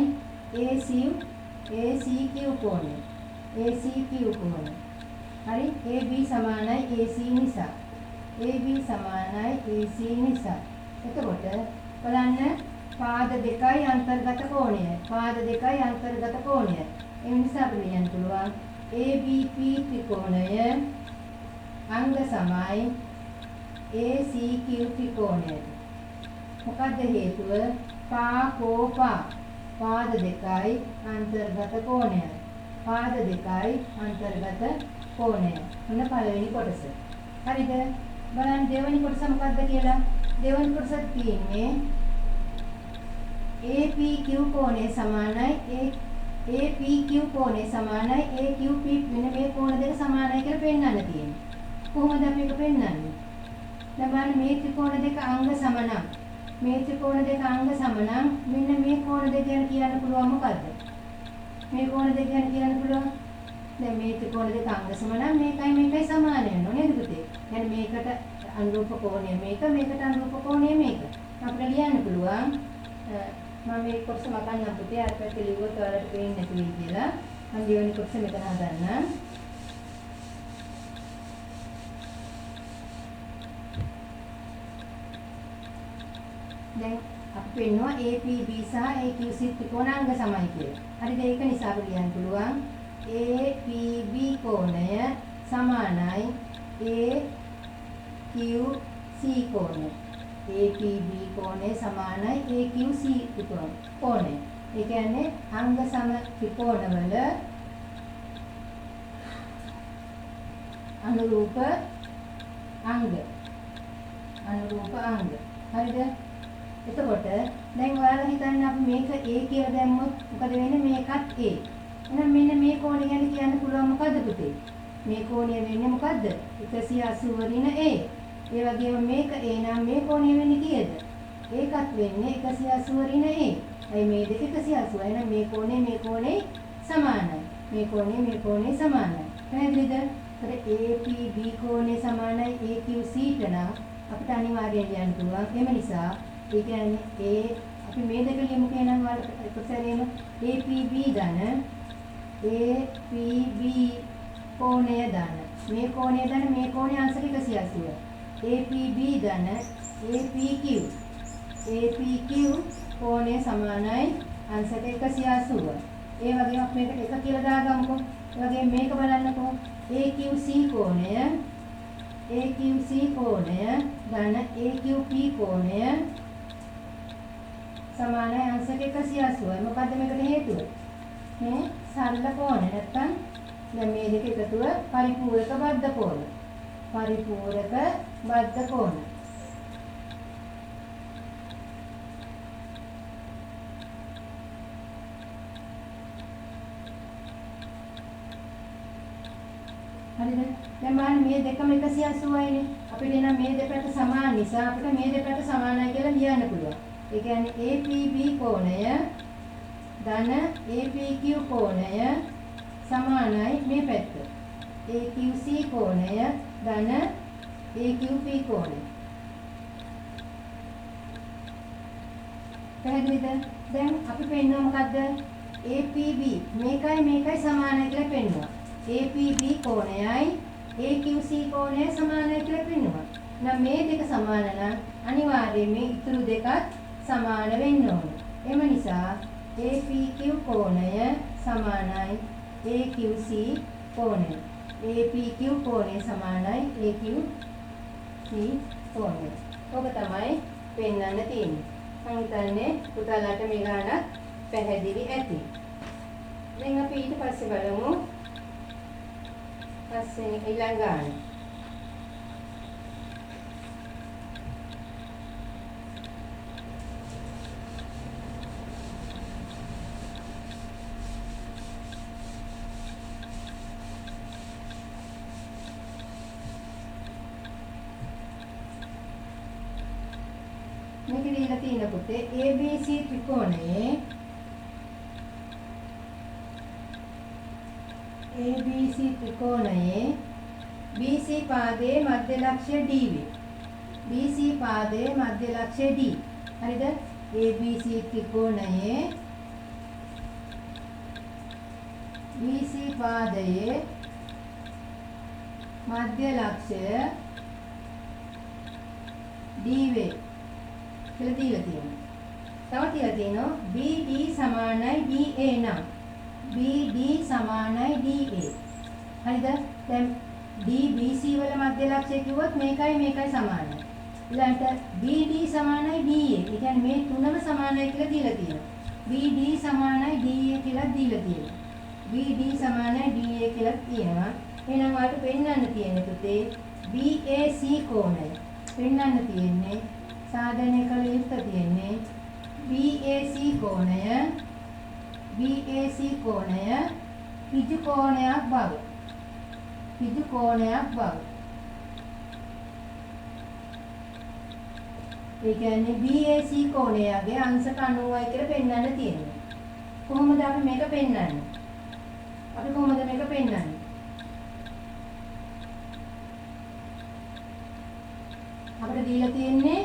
ACQ කෝණය. ACQ කෝණය. හරි AB සමානයි AC නිසා. AB සමානයි AC නිසා. එතකොට බලන්න පාද දෙකයි අන්තර්ගත කෝණය. පාද දෙකයි අන්තර්ගත කෝණය. ඒ නිසා අපිට ලියන්න පුළුවන් ABP ත්‍රිකෝණය අංග සමයි ACQ ත්‍රිකෝණයට. මොකද හේතුව? පාද දෙකයි අන්තර්ගත කෝණය. පාද දෙකයි අන්තර්ගත කෝණය. මොන පළවෙනි කොටස. හරිද? බලන්න දෙවෙනි කොටස මොකක්ද කියලා. දෙවෙනි කොටස තියෙන්නේ APQ කෝණය සමානයි APQ කෝණය සමානයි AQP මෙන්න මේ කෝණ දෙක සමානයි කියලා පෙන්වන්න තියෙනවා. කොහොමද අපි ඒක පෙන්වන්නේ? දැන් බලන්න මේ ත්‍රිකෝණ දෙක අංග සමනම්. මේ ත්‍රිකෝණ දෙක අංග සමනම් මෙන්න මේ කෝණ දෙක ගැන කියන්න පුළුවන් මොකද්ද? මේ කෝණ දෙක ගැන කියන්න පුළුවන්. දැන් මේ ත්‍රිකෝණ දෙක අංග සමනම් මේකයි සමාන වෙනවා නේද පුතේ? يعني මේකට අනුරූප කෝණය මේක, මේකට අනුරූප කෝණය මේක. අපිට ලියන්න පුළුවන් මම මේ කොටස මකන්නම් පුතේ අර පැත්තේ ලිව්වොත් ඔයාලට පේන්නේ නැති වෙයි කියලා. මම දෙවෙනි කොටස මෙතන හදන්නම්. දැන් අපි පෙන්නවා APB සහ AQC ත්‍රිකෝණාංග සමයි කියලා. හරිද? ඒක නිසා අපිට ලියන්න පුළුවන් APB කෝණය සමානයි AQC කෝණය. APB කෝණය සමානයි AQC කෝණය. ඒ කියන්නේ අංග සම ත්‍රිකෝණවල අනුරූප අංග. හරිද? එතකොට දැන් ඔයාලා හිතන්න අපි මේක A කියලා දැම්මොත් මොකද වෙන්නේ? මේකත් A. එහෙනම් මෙන්න මේ කෝණය ගැන කියන්න පුළුවන් මොකද්ද පුතේ? මේ කෝණය වෙන්නේ මොකද්ද? 180 ඍණ A. ඒ වගේම මේක A නම් මේ කෝණය වෙන්නේ කීයද? ඒකත් වෙන්නේ 180 ඍණ A. අයි මේ දෙක 180. එහෙනම් මේ කෝණය සමානයි. මේ කෝණය සමානයි. පැහැදිලිද? ඒතර APB කෝණය සමානයි AQC ට නම් අපිට අනිවාර්යයෙන් ලියන්න පුළුවන්. එම නිසා ඒ කියන්නේ අපි මේ දෙක ලියමු කියනනම් වලට එකසැරේම APB ධන APB කෝණය ධන මේ කෝණය ධන මේ කෝණය අංශක 180 APB ධන APQ කෝණය සමානයි අංශක 180 ඒ වගේම අපි මේකට එක කියලා දාගමුකෝ ඒ වගේම මේක බලන්නකෝ AQC කෝණය ධන AQP කෝණය සමානයි අංශක 180. මොකද්ද මේකට හේතුව? මේ සරල කෝණ නැත්තම් දැන් මේ දෙක එකතුව පරිපූර්ණක බද්ධ කෝණ. හරිද? දැන් බලන්න මේ දෙකම 180යිනේ. අපිට එන මේ දෙපැත්ත සමාන නිසා අපිට මේ දෙපැත්ත සමානයි කියලා ලියන්න පුළුවන්. ඒ කියන්නේ APB කෝණය ධන APQ කෝණය සමානයි මේ පැත්ත. AQC කෝණය ධන AQP කෝණය. පැහැදිලිද? දැන් අපි පෙන්වුවා මොකද්ද? APB මේකයි සමානයි කියලා පෙන්වුවා. APB කෝණයයි AQC කෝණය සමානයි කියලා පෙන්වුවා. නම් මේ දෙක සමාන නම් අනිවාර්යයෙන් මේ ඉතුරු දෙකත් සමාන වෙන්න ඕනේ. එම නිසා APQ කෝණය සමානයි AQC කෝණය. APQ කෝණය සමානයි AQC කෝණය. ඔබ තමයි පෙන්වන්න තියෙන්නේ. මම හිතන්නේ පුතාලාට මේ ගානක් පැහැදිලි ඇති. දැන් අපි ඊට පස්සේ බලමු පස්සේ ඊළඟ ගාන. මේක දීලා තියෙන පුතේ ABC ත්‍රිකෝණයේ BC පාදයේ මධ්‍ය ලක්ෂ්‍ය D වේ. BC පාදයේ මධ්‍ය ලක්ෂ්‍ය D. හරිද? ABC ත්‍රිකෝණයේ BC පාදයේ මධ්‍ය ලක්ෂ්‍ය D වේ. කියලා දීලා තියෙනවා. තව කියලා තියෙනවා BD සමානයි DA නම් BD සමානයි DA. හරිද? දැන් DBC වල මධ්‍ය ලක්ෂය කිව්වොත් මේකයි සමානයි. ඊළඟට BD සමානයි DA. ඒ කියන්නේ මේ තුනම සමානයි කියලා දීලා තියෙනවා. BD සමානයි DA කියලා දීලා තියෙනවා. BD සමානයි DA කියලා තියෙනවා. එහෙනම් ඔයාලට පෙන්වන්න තියෙන්නේ පුතේ BAC කෝණය. පෙන්වන්න තියෙන්නේ සාධනය කළ යුත්තේ තියෙන්නේ BAC කෝණය ඍජු කෝණයක් බව. ඍජු කෝණයක් බව. ඒ කියන්නේ BAC කෝණයගේ අංශක 90යි කියලා පෙන්වන්න තියෙනවා. කොහොමද අපි මේක පෙන්වන්නේ? අපිට දීලා තියෙන්නේ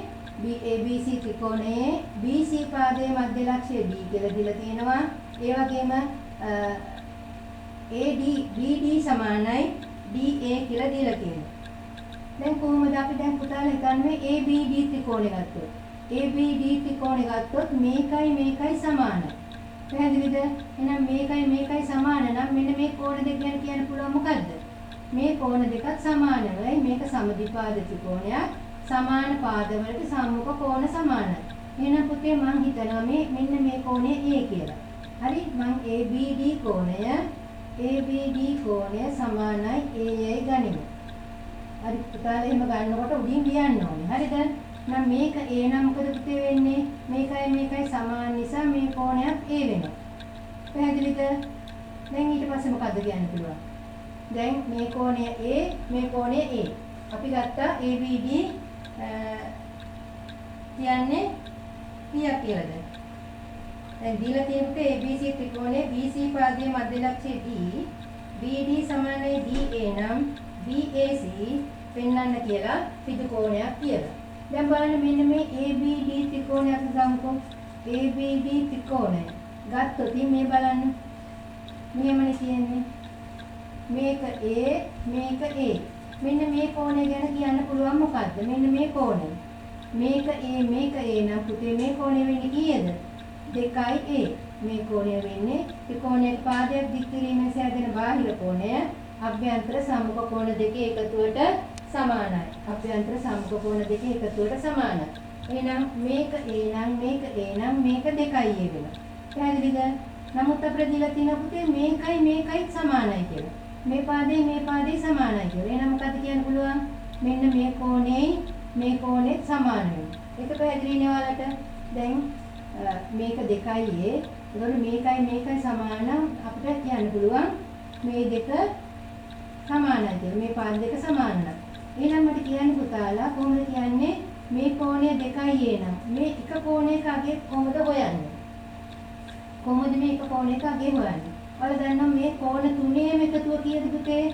ABC ත්‍රිකෝණයේ BC පාදයේ මධ්‍ය ලක්ෂය D කියලා දීලා තියෙනවා. ඒ වගේම AD BD සමානයි DA කියලා දීලා තියෙනවා. දැන් කොහොමද අපි දැන් පුතාලා හිතන්නේ ABD ත්‍රිකෝණය ගත්තොත්. ABD ත්‍රිකෝණය ගත්තොත් මේකයි සමානයි. පැහැදිලිද? එහෙනම් මේකයි සමාන නම් මෙන්න මේ කෝණ දෙක ගැන කියන්න පුළුවන් මොකද්ද? මේ කෝණ දෙකත් සමානයි. මේක සමද්විපාද ත්‍රිකෝණයක්. සමාන පාදවලට සම්මුඛ කෝණ සමානයි. එහෙනම් පුතේ මම හිතනවා මෙන්න මේ කෝණය A කියලා. හරි? මම ABD කෝණය සමානයි A යයි ගනිමු. හරි පුතාලා එහෙම ගන්නකොට උඩින් ලියන්න ඕනේ. හරිද? නම් මේක A නම් මොකද පුතේ වෙන්නේ? මේකයි සමාන නිසා මේ කෝණයක් A වෙනවා. පැහැදිලිද? දැන් ඊට පස්සේ මොකද්ද කියන්න පුළුවන්? දැන් මේ කෝණය A, මේ කෝණය A. අපි ගත්තා ABD කියන්නේ කීයක් කියලාද? දැන් දීලා තියෙන්නේ ABC ත්‍රිකෝණයේ BC පාදයේ මධ්‍ය ලක්ෂය D, BD සමානයි DA නම් BAC පෙන්වන්න කියලා ඍජු කෝණයක් කියලා. දැන් බලන්න මෙන්න මේ ABD ත්‍රිකෝණයක් ගමුකෝ. ABD ත්‍රිකෝණය ගත්තොත් මේ බලන්න. මෙහෙමනේ කියන්නේ. මේක A, මේක A. මෙන්න මේ කෝණය ගැන කියන්න පුළුවන් මොකද්ද? මෙන්න මේ කෝණය. මේක A නම් පුතේ මේ කෝණය වෙන්නේ කීයද? 2A. මේ කෝණය වෙන්නේ ත්‍රිකෝණයක පාදයක් දික් කිරීමෙන් සෑදෙන බාහිර කෝණය අභ්‍යන්තර සම්මුඛ කෝණ දෙකේ එකතුවට සමානයි. අභ්‍යන්තර සම්මුඛ කෝණ දෙකේ එකතුවට සමානයි. එහෙනම් මේක A නම් මේක 2A වෙනවා. පැහැදිලිද? නමුත් අපිට දීලා තියෙන පුතේ මේකයි සමානයි කියලා. මේ පාදේ සමානයි කියලා. එහෙනම් මොකද කියන්න පුළුවන්? මෙන්න මේ කෝණේ සමාන වෙනවා. ඒක පැහැදිලි නේ ඔයාලට? දැන් මේක 2A. ඒතකොට මේකයි සමාන අපිට කියන්න පුළුවන් මේ දෙක සමානයි කියලා. මේ පාද දෙක සමාන නම්. එහෙනම් මට කියන්න පුතාලා කොහොමද කියන්නේ මේ කෝණය 2A නම් මේ එක කෝණයක අගේ කොහොමද හොයන්නේ? කොහොමද මේ එක කෝණයක අගේ හොයන්නේ? ඔයාලා දන්නවා මේ කෝණ තුනේම එකතුව කීයද පුතේ?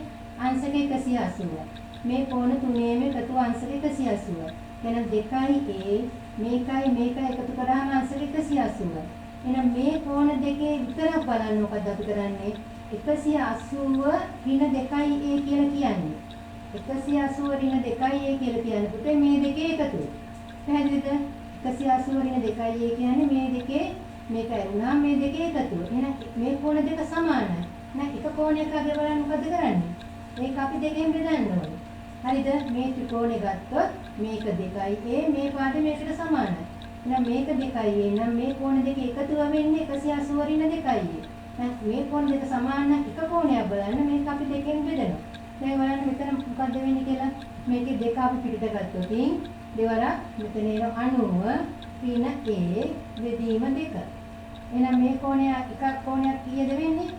අංශක 180. මේ කෝණ තුනේම එකතුව අංශක 180. එහෙනම් 2A මේකයි එකතු කරාම අංශක 180. එහෙනම් මේ කෝණ දෙකේ විතරක් බලන්න මොකද අපි කරන්නේ? 180 ඍණ 2A කියලා කියන්නේ. 180 ඍණ 2A කියලා කියන්නේ පුතේ මේ දෙකේ එකතුව. පැහැදිලිද? 180 ඍණ 2A කියන්නේ මේ දෙකේ මේකයි වුණා මේ දෙකේ එකතුව. එහෙනම් මේ කෝණ දෙක සමානයි. එහෙනම් එක කෝණයක අග බලන්න මොකද කරන්නේ? මේක අපි දෙකෙන් බෙදන්න ඕනේ. හරිද? මේ ත්‍රිකෝණය ගත්තොත් මේක 2A මේ පාද මේකට සමානයි. එහෙනම් මේක 2A නම් මේ කෝණ දෙක එකතුව වෙන්නේ 180 ඍණ 2A. මේ කෝණ දෙක සමාන එක කෝණයක් බලන්න මේක අපි දෙකෙන් බෙදනවා. දැන් බලන්න මෙතන මොකද්ද වෙන්නේ කියලා. මේකේ දෙක අපි පිටට ගත්තොත් දෙවරක් මෙතන එන 90 ඍණ A බෙදීම 2. එහෙනම් මේ කෝණය එකක් කෝණයක් කීයද වෙන්නේ?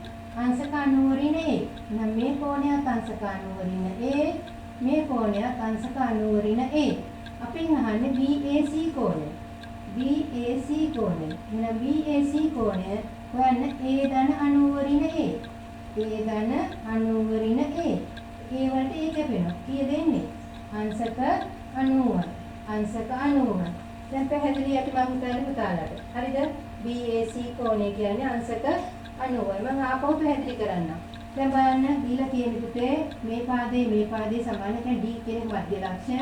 අංශක 90 ඍණ A. එහෙනම් මේ කෝණයත් අංශක 90 ඍණ A. මේ කෝණයත් අංශක 90 ඍණ A. අපෙන් අහන්නේ BAC කෝණය. BAC කෝණය. එහෙනම් BAC කෝණය හොයන්න A ධන 90 ඍණ A. A ධන 90 ඍණ A. A වලට A කැපෙනවා. කීයද එන්නේ? අංශක 90. අංශක 90. දැන් පැහැදිලි ඇති මම හිතන්නේ පුතාලාට. හරිද? BAC කෝණය කියන්නේ අංශක 90යි. මම ආපහු පැහැදිලි කරන්නම්. දැන් බලන්න දීලා තියෙන පුතේ මේ පාදේ සමාන කියන්නේ D කියන මධ්‍ය ලක්ෂය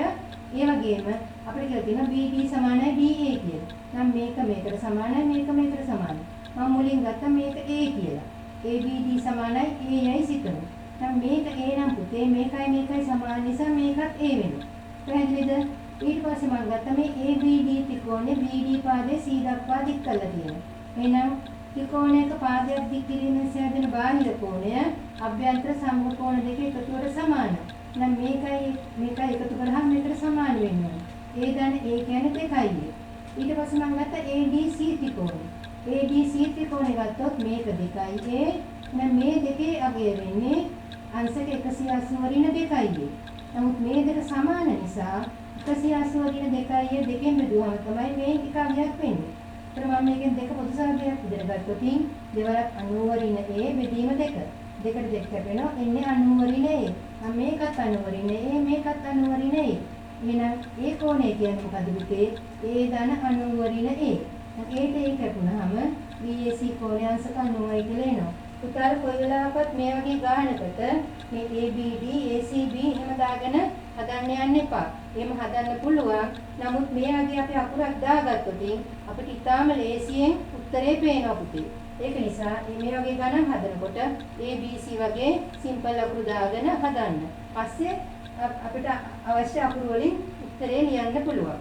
ඒ වගේම අපිට කියලා තියෙනවා BD සමානයි DA කියලා. නම් මේක මේකට සමානයි මේක මේකට සමානයි. මම මුලින් ගත්ත මේක A කියලා. ABD සමානයි A යයි සිතමු. නම් මේක A නම් පුතේ මේකයි මේකයි සමාන නිසා මේකත් A වෙනවා. පැහැදිලිද? ඊට පස්සේ මම ගත්ත මේ ABD ත්‍රිකෝණේ BD පාදයේ C දක්වා දික් කරලා තියෙනවා. එහෙනම් ත්‍රිකෝණයක පාදයක් දික් කිරීමෙන් සෑදෙන බාහිර කෝණය අභ්‍යන්තර සමග කෝණ දෙක එකතුවට සමානයි. එහෙනම් මේකයි එකතු කරාම මේකට සමාන වෙනවා. A දන A කියන්නේ 2යි. ඊට පස්සේ මම ගත්ත ADC ත්‍රිකෝණය. ADC ත්‍රිකෝණය ගත්තොත් මේක 2යි A. එහෙනම් මේ දෙකේ අගය වෙන්නේ අංශක 180 ඍණ 2යි. නමුත් මේ දෙක සමාන නිසා 180 ඍණ 2යි දෙකෙන් බෙදුවම තමයි මේ එක අගයක් වෙන්නේ. ඒතර මම මේකෙන් දෙක පොදු සහගයක් විදිහට ගත්තොත් දෙවරක් 90 ඍණ A බෙදීම 2. දෙකට දෙක කැපෙනවා එන්නේ 90 ඍණ A. මම මේකත් 90 ඍණ A මේකත් 90 ඍණ A. එහෙනම් ඒ කෝණය කියන්නේ මොකද පුතේ? A ධන 90 ඍණ A. ඒට ඒ කැපුණාම BAC කෝණය අංශක 90යි කියලා එනවා. පුතාල කොයි වෙලාවකත් මේ වගේ ගානකට මේ ABD ACB එහෙම දාගෙන හදන්න යන්න එපා. එහෙම හදන්න පුළුවන්. නමුත් මේ වගේ අපි අකුරක් දාගත්තොත් අපිට ඊටාම ලේසියෙන් උත්තරේ පේනවා පුතේ. ඒක නිසා මේ වගේ ගණන් හදනකොට ABC වගේ සිම්පල් අකුරු දාගෙන හදන්න. පස්සේ අපිට අවශ්‍ය අකුරු වලින් උත්තරේ ලියන්න පුළුවන්.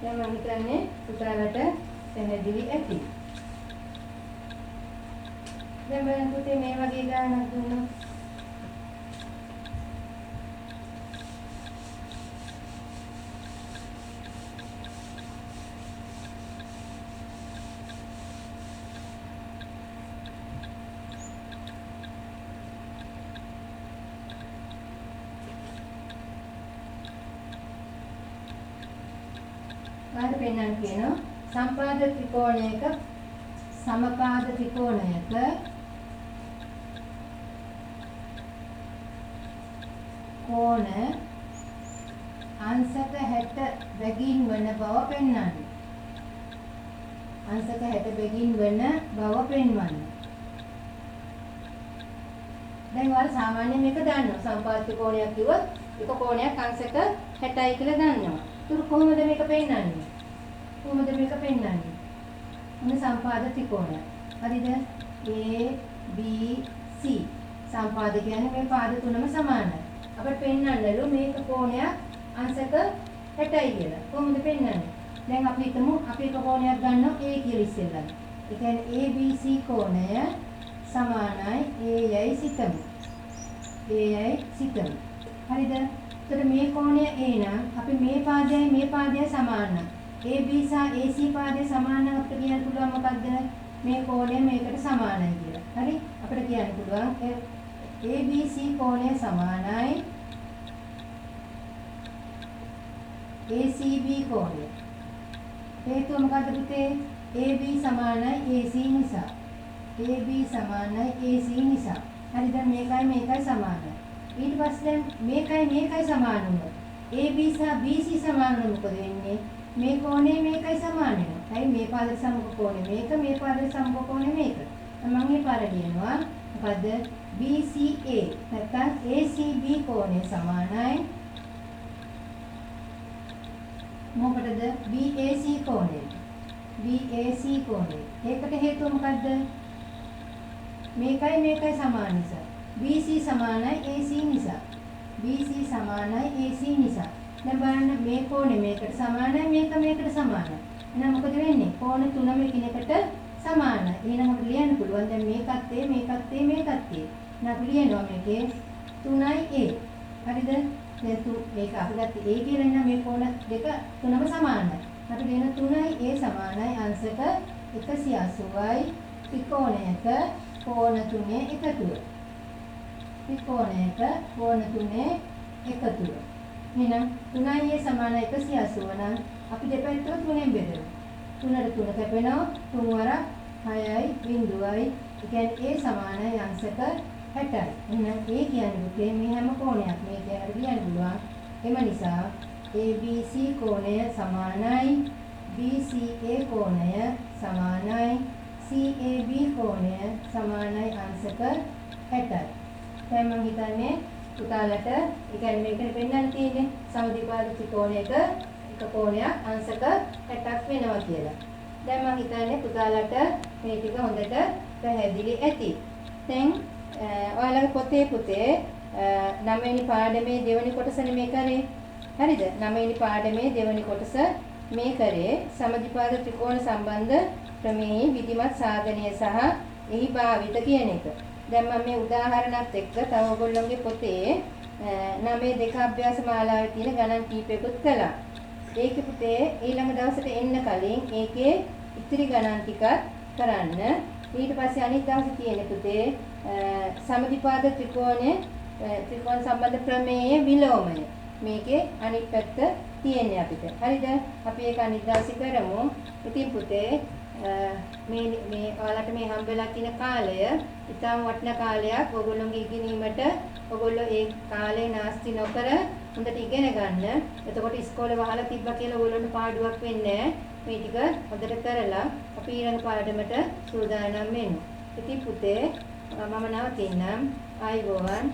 දැන් මම හිතන්නේ පුතාලට පැහැදිලි ඇති. දැන් බලන්න පුතේ මේ වගේ ගණනක් දුන්නොත් මාත් පෙන්නන්න කියනවා සම්පාද ත්‍රිකෝණයක සමපාද ත්‍රිකෝණයක කෝණ අංශක 60 බැගින් වන බව පෙන්වන්න. අංශක 60 බැගින් වන බව පෙන්වන්න. දැන් ඔයාලා සාමාන්‍යයෙන් මේක දන්නවා. සම්පාද ත්‍රිකෝණයක් කිව්වොත් එක කෝණයක් අංශක 60යි කියලා දන්නවා. ඒක කොහොමද මේක පෙන්වන්නේ? කොහොමද මේක පෙන්වන්නේ? මොන සම්පාද ත්‍රිකෝණය. හරිද? A B C. සම්පාද කියන්නේ මේ පාද තුනම සමානයි. අපිට පෙන්වන්නලු මේක කෝණයක් අංශක 60යි කියලා. කොහොමද පෙන්වන්නේ? දැන් අපි හිතමු අපි එක කෝණයක් ගන්නවා A කියලා ඉස්සෙල්ලා. ඒ කියන්නේ ABC කෝණය සමානයි A යයි සිතමු. A යයි සිතමු. හරිද? එතකොට මේ කෝණය A නම් අපි මේ පාදයයි සමානයි. AB සහ AC පාදයේ සමානව අපිට කියන්න පුළුවන් මොකද්ද? මේ කෝණය මේකට සමානයි කියලා. හරි? අපිට කියන්න පුළුවන් ABC කෝණය සමානයි ACB කෝණය. හේතුව මොකද්ද පුතේ? AB සමානයි AC නිසා. AB සමානයි AC නිසා. හරිද? මේකයි සමානයි. ඊට පස්සේ මේකයි සමාන වුණා. AB සහ BC සමාන වුණොත් මොකද වෙන්නේ? මේ කෝණය මේකයි සමාන වෙනවා. හරි මේ පාදයේ සමග කෝණය මේක මේ පාදයේ සමග කෝණය මේක. මම මේ පාර කියනවා මොකද BCA නැත්නම් ACB කෝණය සමානයි මොකටද BAC කෝණය. BAC කෝණය. ඒකට හේතුව මොකද්ද? මේකයි සමාන නිසා. BC සමානයි AC නිසා. BC සමානයි AC නිසා. දැන් බලන්න මේ කෝණය මේකට සමානයි මේකට සමානයි. එහෙනම් මොකද වෙන්නේ? කෝණ තුනම එකිනෙකට සමානයි. එහෙනම් අපිට ලියන්න පුළුවන් දැන් මේකත් A මේකත් A මේකත් A. එහෙනම් අපි ලියනවා මේකේ 3යි A. හරිද? දැන් මේක අපි ගත්ත A කියලා නම් මේ කෝණ දෙක තුනම සමානයි. අපි ලියන 3යි A සමානයි අංශක 180යි ත්‍රිකෝණයක කෝණ තුනේ එකතුව. ත්‍රිකෝණයක කෝණ තුනේ එකතුව. එහෙනම් 3යි A සමානයි 180 නම් අපි දෙපැත්තම 3ෙන් බෙදමු. 3ට 3 කැපෙනවා 3 වරක් 6යි බිඳුවයි. ඒ කියන්නේ A සමානයි අංශක 60යි. එහෙනම් A කියන්නේ මේ හැම කෝණයක් මේ කියන්නේ කියන්න පුළුවන්. එම නිසා ABC කෝණය සමානයි BCA කෝණය සමානයි CAB කෝණය සමානයි අංශක 60යි. දැන් මම හිතන්නේ පුතාලට ඒ කියන්නේ මේකනේ පෙන්වන්න තියෙන්නේ සමද්විපාද ත්‍රිකෝණයක එක කෝණයක් අංශක 60ක් වෙනවා කියලා. දැන් මම හිතන්නේ පුතාලට මේ ටික හොඳට පැහැදිලි ඇති. දැන් ඔයාලගේ පුතේ 9 වෙනි පාඩමේ දෙවෙනි කොටසනේ මේ කරේ. හරිද? 9 වෙනි පාඩමේ දෙවෙනි කොටස මේ කරේ සමද්විපාද ත්‍රිකෝණ සම්බන්ධ ක්‍රමයේ විධිමත් සාධනය සහ එහි භාවිත කියන එක. දැන් මම මේ උදාහරණත් එක්ක තව ඔයගොල්ලෝගේ පොතේ 9 දෙක අභ්‍යාස මාලාවේ තියෙන ගණන් කීපයකුත් කළා. ඒකේ පුතේ ඊළඟ දවසට එන්න කලින් ඒකේ ඉතිරි ගණන් ටිකක් කරන්න. ඊට පස්සේ අනිත් දවසේ තියෙන පුතේ සමද්විපාද ත්‍රිකෝණ සම්බන්ධ ප්‍රමේය විලෝමය. මේකේ අනිත් පැත්ත තියෙන්නේ අපිට. හරිද? අපි ඒක අනිත් දවසේ කරමු. ඉතින් පුතේ මේ ඔයාලට මේ හම්බෙලා තියෙන කාලය ඉතාම වටිනා කාලයක්. ඔයගොල්ලෝගේ ඉගෙනීමට ඔයගොල්ලෝ ඒ කාලේ නාස්ති නොකර හොඳට ඉගෙන ගන්න. එතකොට ඉස්කෝලේ වහලා තිබ්බා කියලා ඔයගොල්ලන්ට පාඩුවක් වෙන්නේ නැහැ. මේ ටික හොඳට කරලා අපි ඊළඟ පාඩමට සූදානම් වෙමු. ඉතින් පුතේ මම නවතින්නම්. ආයුබෝවන්.